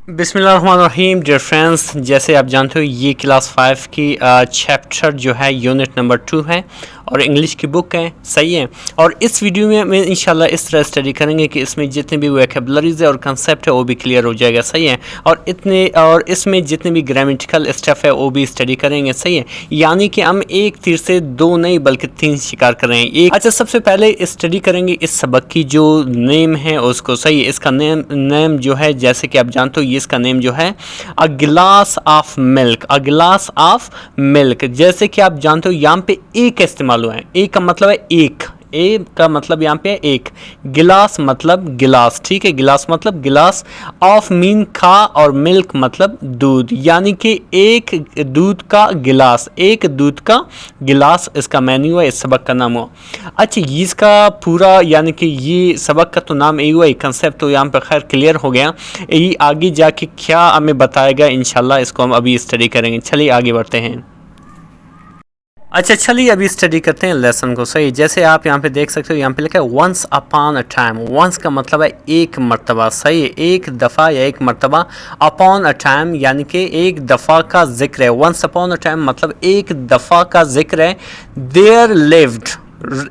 बिस्मिल्लाहिर्रहमानिर्रहीम dear friends, जैसे आप जानते हो ये क्लास 5 की चैप्टर जो है यूनिट नंबर 2 है और इंग्लिश की बुक है। सही है। और इस वीडियो में मैं इंशाल्लाह इस तरह स्टडी करेंगे कि इसमें जितने भी वोकैबुलरीज है और कंसेप्ट है वो भी क्लियर हो जाएगा। सही है। और इसमें जितने भी ग्रामेटिकल स्टफ है वो भी स्टडी करेंगे। सही है। यानी कि हम एक तीर से दो नहीं बल्कि तीन शिकार कर रहे हैं। एक अच्छा, सबसे पहले स्टडी करेंगे इस सबक की जो नेम है उसको। सही है। इसका नेम जो है, जैसे कि आप जानते हो, इसका नेम जो है अ गिलास ऑफ मिल्क। अ गिलास ऑफ मिल्क, जैसे कि आप जानते हो यहाँ पे एक इस्तेमाल हुआ है। एक का मतलब है एक, ए का मतलब यहाँ पे एक, गिलास मतलब गिलास। ठीक है। गिलास मतलब गिलास, ऑफ मीन का और मिल्क मतलब दूध, यानी कि एक दूध का गिलास, एक दूध का गिलास इसका मेन्यू है, इस सबक का नाम हुआ। अच्छा, इसका पूरा यानी कि ये सबक का तो नाम यही हुआ, कंसेप्ट तो यहाँ पर खैर क्लियर हो गया। यही आगे जाके क्या हमें बताएगा इंशाल्लाह इसको हम अभी स्टडी करेंगे। चलिए आगे बढ़ते हैं। अच्छा, चलिए अभी स्टडी करते हैं लेसन को। सही, जैसे आप यहाँ पे देख सकते हो, यहाँ पे लिखा है once upon a time. Once का मतलब है एक मर्तबा। सही है, एक दफ़ा या एक मर्तबा। अपॉन अ टाइम यानी कि एक दफ़ा का जिक्र है। वंस अपॉन अ टाइम मतलब एक दफ़ा का जिक्र है। देयर लिव्ड,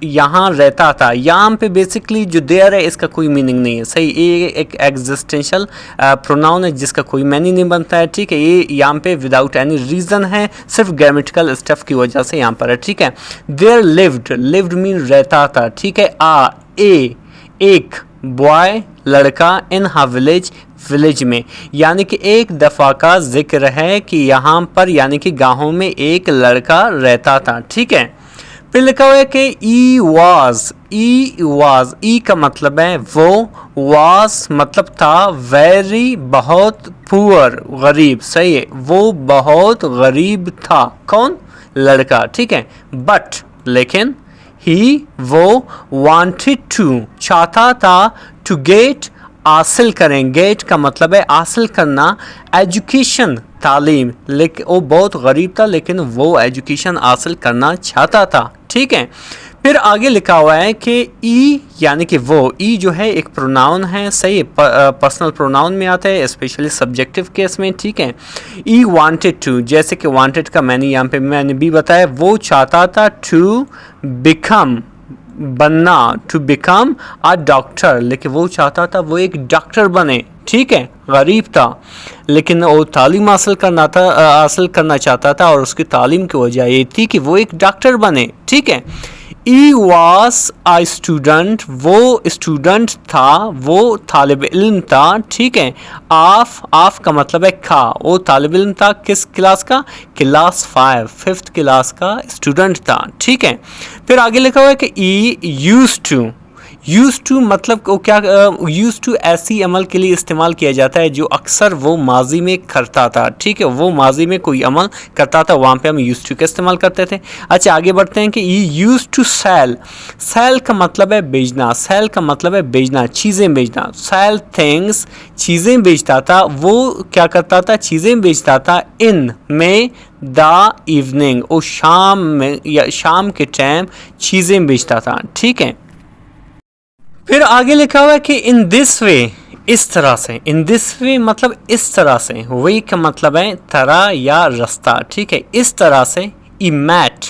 यहाँ रहता था। यहाँ पे बेसिकली जो देयर है इसका कोई मीनिंग नहीं है। सही, ये एक एग्जिस्टेंशियल प्रोनाउन है जिसका कोई मीनिंग नहीं बनता है। ठीक है। ये यहाँ पे विदाउट एनी रीज़न है, सिर्फ ग्रामेटिकल स्टफ की वजह से यहाँ पर है। ठीक है। देयर लिव्ड, लिव्ड मीन रहता था। ठीक है। एक बॉय लड़का इन हा विलेज, विलेज में, यानी कि एक दफ़ा का जिक्र है कि यहाँ पर यानी कि गाँव में एक लड़का रहता था। ठीक है। फिर लिखा हुआ है कि ई वाज, ई का मतलब है वो, वाज मतलब था, वेरी बहुत, पुअर गरीब। सही है, वो बहुत गरीब था। कौन? लड़का। ठीक है। बट लेकिन, ही वो, वांटेड टू चाहता था, टू गेट हासिल करें। गेट का मतलब है हासिल करना, एजुकेशन तालीम। लेकिन वो बहुत गरीब था लेकिन वो एजुकेशन हासिल करना चाहता था। ठीक है। फिर आगे लिखा हुआ है कि ई यानी कि वो, ई जो है एक प्रोनाउन है। सही, पर्सनल प्रोनाउन में आता है, स्पेशली सब्जेक्टिव केस में। ठीक है। ई वांटेड टू, जैसे कि वांटेड का मैंने भी बताया, वो चाहता था टू बिकम, बनना, टू बिकम अ डॉक्टर, लेकिन वो चाहता था वो एक डॉक्टर बने। ठीक है। गरीब था लेकिन वो तालीम हासिल करना चाहता था और उसकी तालीम की वजह ये थी कि वो एक डॉक्टर बने। ठीक है। ई वॉज आ स्टूडेंट, वो स्टूडेंट था, वो तालिब इल्म था। ठीक है। ऑफ का मतलब है का, वो तालिब इल्म था। किस क्लास का? क्लास 5, 5th क्लास का स्टूडेंट था। ठीक है। फिर आगे लिखा हुआ है कि ई यूज़ टू मतलब वो क्या, यूज़ टू ऐसी अमल के लिए इस्तेमाल किया जाता है जो अक्सर वो माजी में करता था। ठीक है। वो माजी में कोई अमल करता था, वहाँ पे हम यूज़ टू का इस्तेमाल करते थे। अच्छा, आगे बढ़ते हैं कि ये यूज़ टू सेल। सेल का मतलब है बेचना। सेल का मतलब है बेचना, चीज़ें बेचना। सेल थिंग्स, चीज़ें बेचता था। वो क्या करता था? चीज़ें बेचता था। इन में द इवनिंग, वो शाम में या शाम के टाइम चीज़ें बेचता था। ठीक है। फिर आगे लिखा हुआ है कि इन दिस वे, इस तरह से। इन दिस वे मतलब इस तरह से। वे का मतलब है तरह या रास्ता। ठीक है। इस तरह से। ई मैट,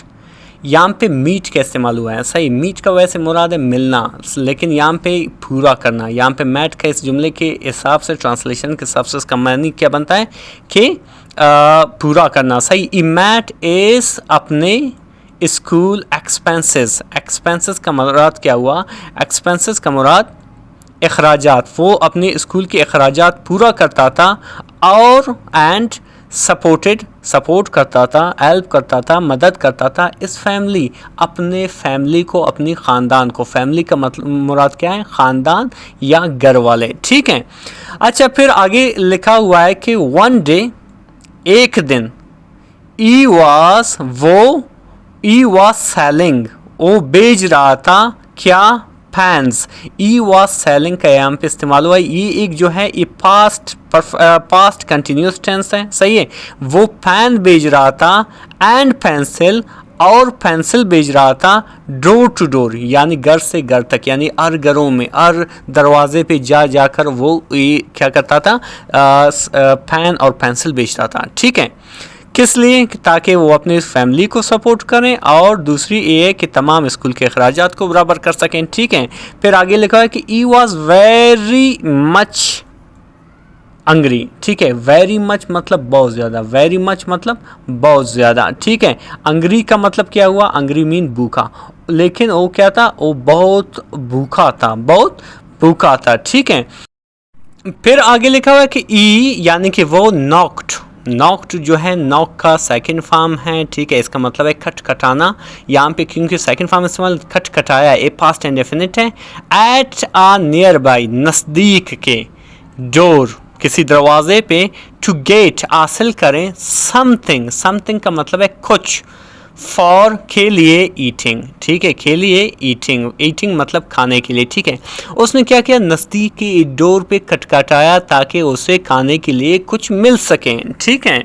यहाँ पे मीट का इस्तेमाल हुआ है। सही, मीट का वैसे मुराद है मिलना, लेकिन यहाँ पे पूरा करना। यहाँ पे मैट का इस जुमले के हिसाब से, ट्रांसलेशन के हिसाब से इसका मानी क्या बनता है कि पूरा करना। सही, ई मैट इस अपने स्कूल एक्सपेंसेस। एक्सपेंसेस का मुराद क्या हुआ? एक्सपेंसेस का मुराद अखराजात। वो अपने स्कूल के अखराजात पूरा करता था। और एंड सपोर्ट करता था, हेल्प करता था, मदद करता था इस फैमिली, अपने फैमिली को, अपनी ख़ानदान को। फैमिली का मतलब मुराद क्या है? ख़ानदान या घर वाले। ठीक है। अच्छा, फिर आगे लिखा हुआ है कि वन डे, एक दिन, ई वॉज सेलिंग, वो बेच रहा था क्या? फैंस। ई वॉज सेलिंग का यहाँ पे इस्तेमाल हुआ है। ये एक जो है ये पास्ट कंटिन्यूस टेंस है। सही है। वो फैन बेच रहा था, एंड पेंसिल, और पेंसिल बेच रहा था डोर टू डोर, यानी घर से घर तक, यानी हर घरों में, हर दरवाजे पे जा जाकर वो ये क्या करता था, पेन और पेंसिल बेचता था। ठीक है, किस लिए? ताकि वो अपने फैमिली को सपोर्ट करें और दूसरी ये है कि तमाम स्कूल के अखराजात को बराबर कर सकें। ठीक है, फिर आगे लिखा है कि he was very much angry. ठीक है, वेरी मच मतलब बहुत ज़्यादा, वेरी मच मतलब बहुत ज़्यादा। ठीक है, अंग्री का मतलब क्या हुआ? अंग्री मीन भूखा, लेकिन वो क्या था? वो बहुत भूखा था, बहुत भूखा था। ठीक है, फिर आगे लिखा हुआ है कि ई यानी कि वो नॉक्ड। नॉक्ड जो है नॉक का सेकंड फॉर्म है। ठीक है, इसका मतलब है खटखटाना। यहाँ पे क्योंकि सेकंड फॉर्म इस्तेमाल खटखटाया, ए पास्ट एंड डेफिनिट है। एट आ नियर बाई नज़दीक के, डोर किसी दरवाजे पे, टू गेट हासिल करें, समथिंग, समथिंग का मतलब है कुछ, फॉर के लिए ईटिंग। ठीक है, के लिए ईटिंग, ईटिंग मतलब खाने के लिए। ठीक है, उसने क्या किया? नज़दीक की डोर पे खटखटाया ताकि उसे खाने के लिए कुछ मिल सके। ठीक है,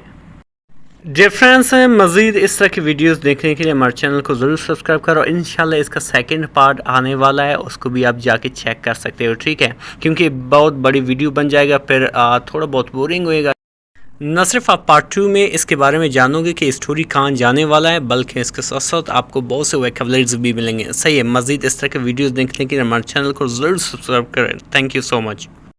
डिफरेंस है। मज़ीद इस तरह की वीडियोस देखने के लिए हमारे चैनल को ज़रूर सब्सक्राइब करो। इंशाल्लाह इसका सेकंड पार्ट आने वाला है, उसको भी आप जाके चेक कर सकते हो। ठीक है, क्योंकि बहुत बड़ी वीडियो बन जाएगा, फिर थोड़ा बहुत बोरिंग होएगा। न सिर्फ आप पार्ट 2 में इसके बारे में जानोगे कि स्टोरी कहाँ जाने वाला है, बल्कि इसके साथ साथ आपको बहुत से वोकैबुलरीज भी मिलेंगे। सही है, मज़ीद इस तरह के वीडियोस देखने के लिए हमारे चैनल को ज़रूर सब्सक्राइब करें। Thank you so much.